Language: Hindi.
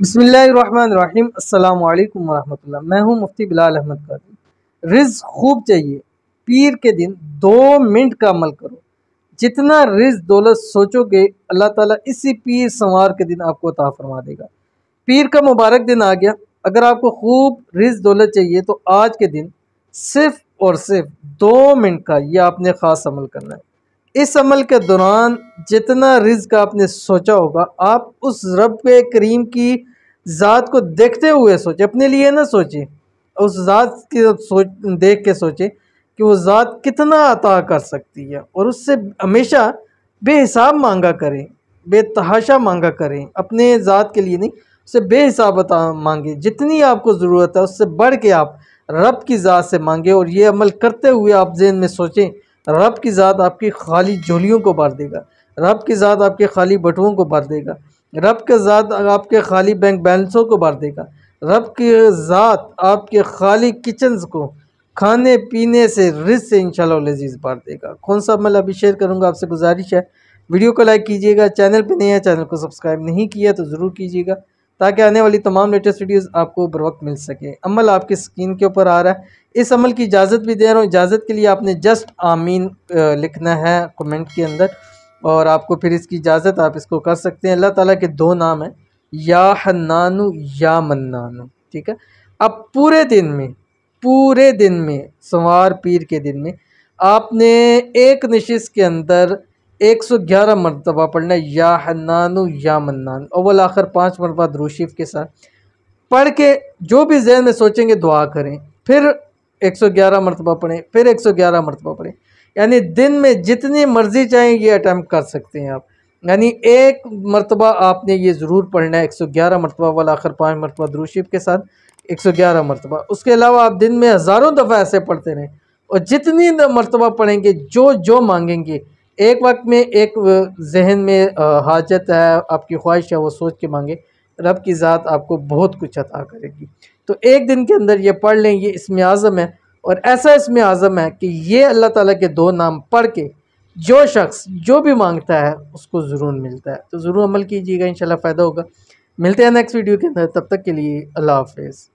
बिस्मिल्लाहिर्रहमानिर्रहीम अस्सलाम वालेकुम वरहमतुल्लाह। मैं हूं मुफ्ती बिलाल अहमद कादरी। रिज़्क़ खूब चाहिए, पीर के दिन 2 मिनट का अमल करो। जितना रिज़्क़ दौलत सोचोगे अल्लाह ताला इसी पीर संवार के दिन आपको अता फरमा देगा। पीर का मुबारक दिन आ गया। अगर आपको खूब रिज़्क़ दौलत चाहिए तो आज के दिन सिर्फ़ और सिर्फ 2 मिनट का ये आपने ख़ास अमल करना है। इस अमल के दौरान जितना रिज़्क़ आपने सोचा होगा, आप उस रब के करीम की ज़ात को देखते हुए सोचें, अपने लिए ना सोचें। उस ज़ात की सोच देख के सोचें कि वो ज़ात कितना अता कर सकती है, और उससे हमेशा बेहिसाब मांगा करें, बेतहाशा मांगा करें। अपने ज़ात के लिए नहीं, उससे बेहिसाब अता मांगे। जितनी आपको ज़रूरत है उससे बढ़ के आप रब की ज़ात से मांगे, और ये अमल करते हुए आप ज़हन में सोचें, रब की ज़ात आपकी खाली झोलियों को भर देगा, रब की ज़ात आपके खाली बटुओं को भर देगा, रब की ज़ात आपके खाली बैंक बैलेंसों को भर देगा, रब की ज़ात आपके खाली किचन्स को खाने पीने से रिज़्क़ से इंशाअल्लाह लजीज़ भर देगा। कौन सा अमल अभी शेयर करूँगा, आपसे गुजारिश है वीडियो को लाइक कीजिएगा। चैनल पे नए हैं, चैनल को सब्सक्राइब नहीं किया तो ज़रूर कीजिएगा, ताकि आने वाली तमाम लेटेस्ट वीडियोज़ आपको बर वक्त मिल सके। अमल आपकी स्क्रीन के ऊपर आ रहा है। इस अमल की इजाज़त भी दे रहा हूँ। इजाज़त के लिए आपने जस्ट आमीन लिखना है कमेंट के अंदर, और आपको फिर इसकी इजाज़त, आप इसको कर सकते हैं। अल्लाह ताला के 2 नाम हैं, या हन्नानु या मन्नानु, ठीक है। अब पूरे दिन में संवार पीर के दिन में आपने एक नशिश के अंदर 111 मरतबा पढ़ना है, या हन्नानु या मन्नान, अव्वल आखिर 5 मरतबा दुरूद शरीफ के साथ पढ़ के जो भी ज़हन में सोचेंगे दुआ करें। फिर 111 मरतबा पढ़ें, फिर 111 मरतबा पढ़ें। यानी दिन में जितनी मर्ज़ी चाहें ये अटैम्प्ट कर सकते हैं आप। यानी एक मरतबा आपने ये ज़रूर पढ़ना है 111 मरतबा, वाला आखिर 5 मरतबा दुरूद शरीफ के साथ 111 मरतबा। उसके अलावा आप दिन में हज़ारों दफ़ा ऐसे पढ़ते रहें, और जितनी मरतबा पढ़ेंगे, जो मांगेंगे, एक वक्त में एक जहन में हाजत है, आपकी ख्वाहिश है, वो सोच के मांगे, रब की ज़ात आपको बहुत कुछ अता करेगी। तो एक दिन के अंदर ये पढ़ लें, ये इसमें आज़म है। और ऐसा इसमें आज़म है कि ये अल्लाह ताला के 2 नाम पढ़ के जो शख्स जो भी मांगता है उसको ज़रूर मिलता है। तो ज़रूर अमल कीजिएगा, इंशाल्लाह फ़ायदा होगा। मिलते हैं नेक्स्ट वीडियो के अंदर, तब तक के लिए अल्लाह हाफ़िज़।